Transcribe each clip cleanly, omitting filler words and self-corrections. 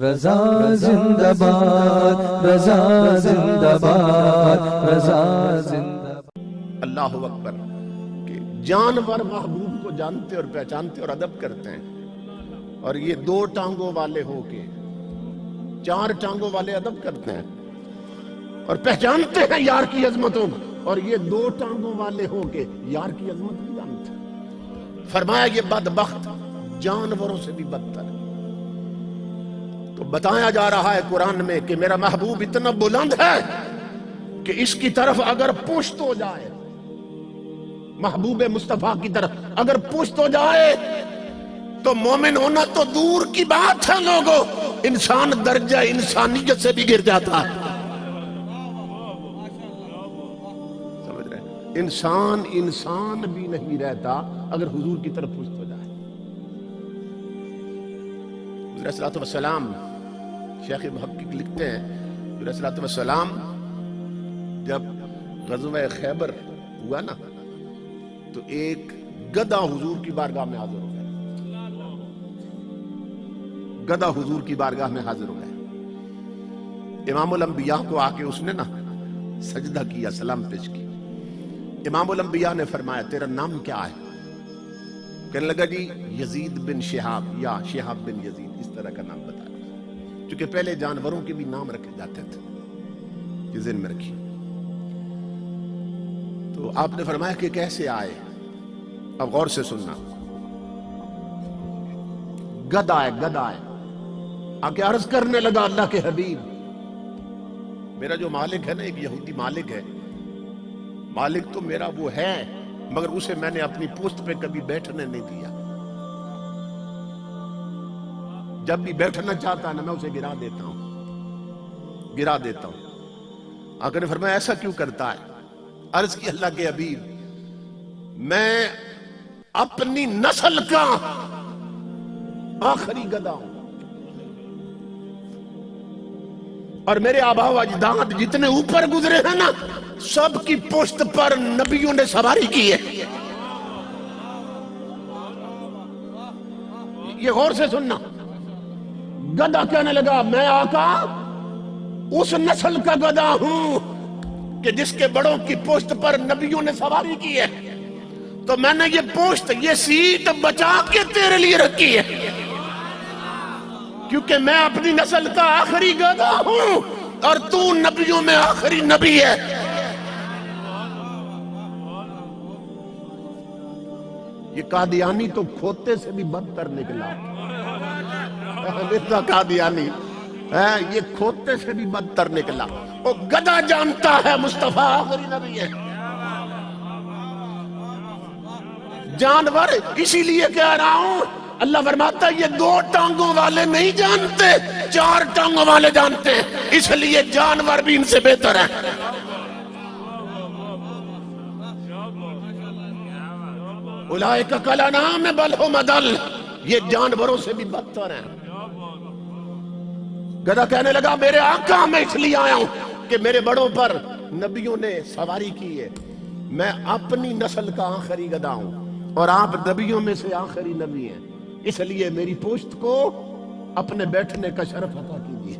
رضا زندہ باد، رضا زندہ باد، رضا زندہ باد۔ اللہ اکبر کہ جانور محبوب کو جانتے اور پہچانتے اور ادب کرتے ہیں، اور یہ دو ٹانگوں والے ہو کے چار ٹانگوں والے ادب کرتے ہیں اور پہچانتے ہیں یار کی عظمتوں کو، اور یہ دو ٹانگوں والے ہو کے یار کی عظمت نہیں جانتے۔ فرمایا یہ بدبخت جانوروں سے بھی بدتر ہے۔ تو بتایا جا رہا ہے قرآن میں کہ میرا محبوب اتنا بلند ہے کہ اس کی طرف اگر پشت ہو جائے، محبوب مصطفیٰ کی طرف اگر پشت ہو جائے تو مومن ہونا تو دور کی بات ہے لوگوں، انسان درجہ انسانیت سے بھی گر جاتا ہے۔ سمجھ رہے ہیں؟ انسان بھی نہیں رہتا اگر حضور کی طرف پشت ہو جائے۔ حضور صلی اللہ علیہ وسلم شیخ محقق لکھتے ہیں، حضور صلی اللہ علیہ وسلم جب غزوہ خیبر ہوا نا تو ایک گدھا حضور کی بارگاہ میں حاضر ہو گیا، گدھا حضور کی بارگاہ میں حاضر ہو گیا۔ امام الانبیاء کو آ کے اس نے نا سجدہ کیا، سلام پیش کی۔ امام الانبیاء نے فرمایا تیرا نام کیا ہے؟ کہنے لگا جی یزید بن شہاب یا شہاب بن یزید، اس طرح کا نام بتایا، چونکہ پہلے جانوروں کے بھی نام رکھے جاتے تھے، یہ ذہن میں رکھیے۔ تو آپ نے فرمایا کہ کیسے آئے؟ اب غور سے سننا، گدھا ہے آکے عرض کرنے لگا اللہ کے حبیب، میرا جو مالک ہے نا، ایک یہودی مالک ہے، مالک تو میرا وہ ہے مگر اسے میں نے اپنی پشت پہ کبھی بیٹھنے نہیں دیا، جب بھی بیٹھنا چاہتا ہے نا میں اسے گرا دیتا ہوں۔ آقا نے فرمایا ایسا کیوں کرتا ہے؟ عرض کی اللہ کے حبیب میں اپنی نسل کا آخری گدھا ہوں، اور میرے آبا و اجداد جتنے اوپر گزرے ہیں نا سب کی پشت پر نبیوں نے سواری کی ہے۔ یہ غور سے سننا، گدھا کہنے لگا میں آقا اس نسل کا گدھا ہوں کہ جس کے بڑوں کی پشت پر نبیوں نے سواری کی ہے، تو میں نے یہ پشت، یہ سیٹ بچا کے تیرے لیے رکھی ہے، کیونکہ میں اپنی نسل کا آخری گدھا ہوں اور تو نبیوں میں آخری نبی ہے۔ یہ قادیانی تو کھوتے سے بھی بدتر نکلا، قادیانی یہ کھوتے سے بھی بدتر نکلا۔ وہ گدھا جانتا ہے مصطفیٰ آخری نبی ہے، جانور اسی لیے کہہ رہا ہوں، اللہ فرماتا ہے یہ دو ٹانگوں والے نہیں جانتے، چار ٹانگوں والے جانتے ہیں، اس لیے جانور بھی ان سے بہتر ہے۔ اولئک کالانعام بل ھم اضل، یہ جانوروں سے بھی بدتر ہیں۔ گدھا کہنے لگا میرے آقا میں اس لیے آیا ہوں کہ میرے بڑوں پر نبیوں نے سواری کی ہے، میں اپنی نسل کا آخری گدھا ہوں اور آپ نبیوں میں سے آخری نبی ہیں، اس لیے میری پشت کو اپنے بیٹھنے کا شرف عطا کیجیے۔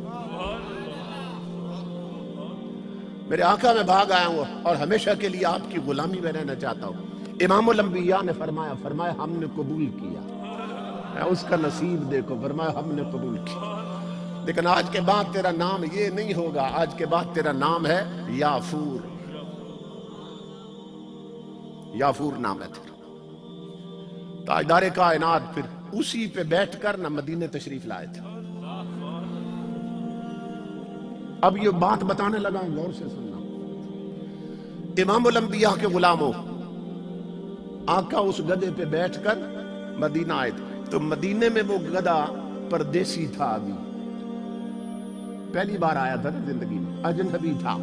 میرے آقا میں بھاگ آیا ہوں اور ہمیشہ کے لیے آپ کی غلامی میں رہنا چاہتا ہوں۔ امام الانبیاء نے فرمایا ہم نے قبول کیا، اس کا نصیب دیکھو، فرمایا ہم نے قبول کیا، لیکن آج کے بعد تیرا نام یہ نہیں ہوگا، آج کے بعد تیرا نام ہے یافور، یافور نام ہے تیرا۔ تاجدار کائنات پھر اسی پہ بیٹھ کر نہ مدینے تشریف لائے تھے۔ اب یہ بات بتانے لگا ہوں، غور سے سننا۔ امام الانبیاء کے غلاموں، آقا اس گدھے پہ بیٹھ کر مدینہ آئے تھے، تو مدینے میں وہ گدھا پردیسی تھا، ابھی پہلی بار آیا تھا زندگی میں، اجنبی تھا،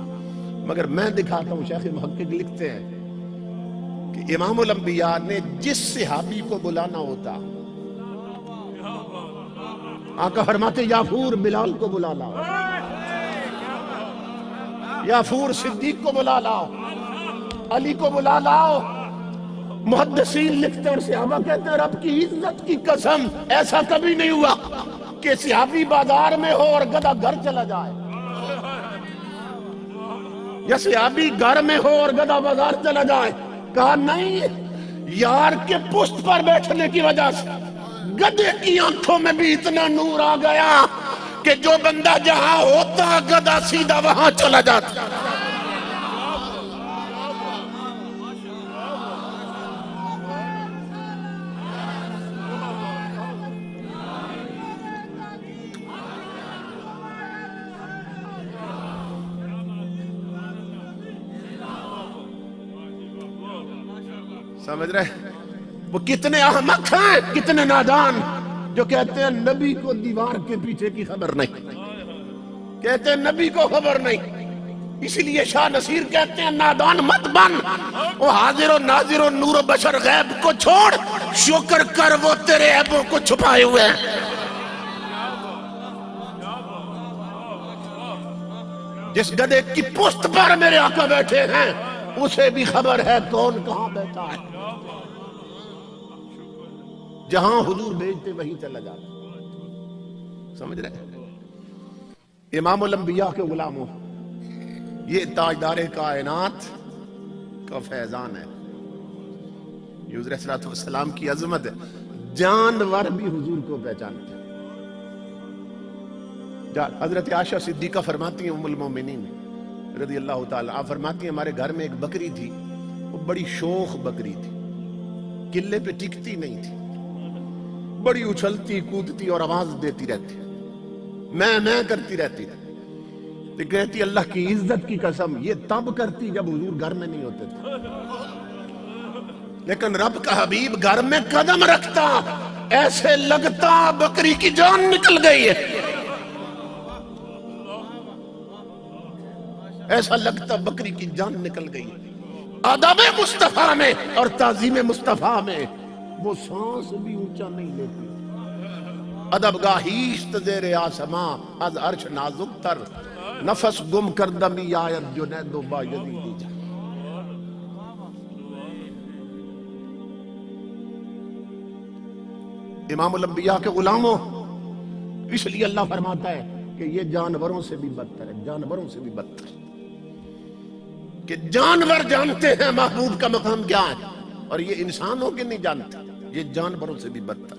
مگر میں دکھاتا ہوں، شیخ محقق لکھتے ہیں کہ امام الانبیاء نے جس صحابی کو بلانا ہوتا، آقا فرماتے یافور بلال کو بلا لاؤ، یافور صدیق کو بلا لاؤ، علی کو بلا لاؤ۔ محدثین لکھتے اور صحابہ کہتے ہیں رب کی عزت کی قسم ایسا کبھی نہیں ہوا کہ صحابی بازار میں ہو اور گدھا گھر چلا جائے، یا صحابی گھر میں ہو اور گدھا بازار چلا جائے؟ کہا نہیں، یار کے پشت پر بیٹھنے کی وجہ سے گدھے کی آنکھوں میں بھی اتنا نور آ گیا کہ جو بندہ جہاں ہوتا گدھا سیدھا وہاں چلا جاتا۔ سمجھ رہے؟ وہ کتنے احمق ہیں، کتنے نادان، جو کہتے ہیں نبی کو دیوار کے پیچھے کی خبر نہیں، کہتے ہیں نبی کو خبر نہیں۔ اسی لیے شاہ نصیر کہتے ہیں نادان مت بن، وہ حاضر و ناظر و نور و بشر غیب کو چھوڑ، شکر کر وہ تیرے عیبوں کو چھپائے ہوئے ہیں۔ جس گدھے کی پشت پر میرے آقا بیٹھے ہیں اسے بھی خبر ہے کون کہاں بیٹھا ہے، جہاں حضور بھیجتے وہیں چلا جاتا۔ سمجھ رہے؟ امام الانبیاء کے غلاموں، یہ تاجدار کائنات کا فیضان ہے، حضور صلی اللہ علیہ وسلم کی عظمت ہے۔ جانور بھی حضور کو پہچانتے ہیں۔ حضرت عائشہ صدیقہ فرماتی ہیں ام المومنین رضی اللہ تعالیٰ، آپ فرماتی ہیں ہمارے گھر میں ایک بکری تھی، وہ بڑی شوخ بکری تھی، قلے پہ ٹکتی نہیں تھی، بڑی اچھلتی کودتی اور آواز دیتی رہتی، میں کرتی رہتی تھی۔ تو کہتی اللہ کی عزت کی قسم یہ تب کرتی جب حضور گھر میں نہیں ہوتے تھے، لیکن رب کا حبیب گھر میں قدم رکھتا ایسے لگتا بکری کی جان نکل گئی ہے، ایسا لگتا بکری کی جان نکل گئی۔ ادب مصطفیٰ میں اور تعظیم مصطفیٰ میں وہ سانس بھی اونچا نہیں لیتی۔ ادب گاہیشت زیر آسماں از عرش نازک تر، نفس گم کردمی آیت جنید و با یزیدی جا۔ امام الانبیاء کے غلاموں، اس لیے اللہ فرماتا ہے کہ یہ جانوروں سے بھی بدتر ہے، جانوروں سے بھی بدتر، کہ جانور جانتے ہیں محبوب کا مقام کیا ہے اور یہ انسانوں کے نہیں جانتے، یہ جانوروں سے بھی بدتر۔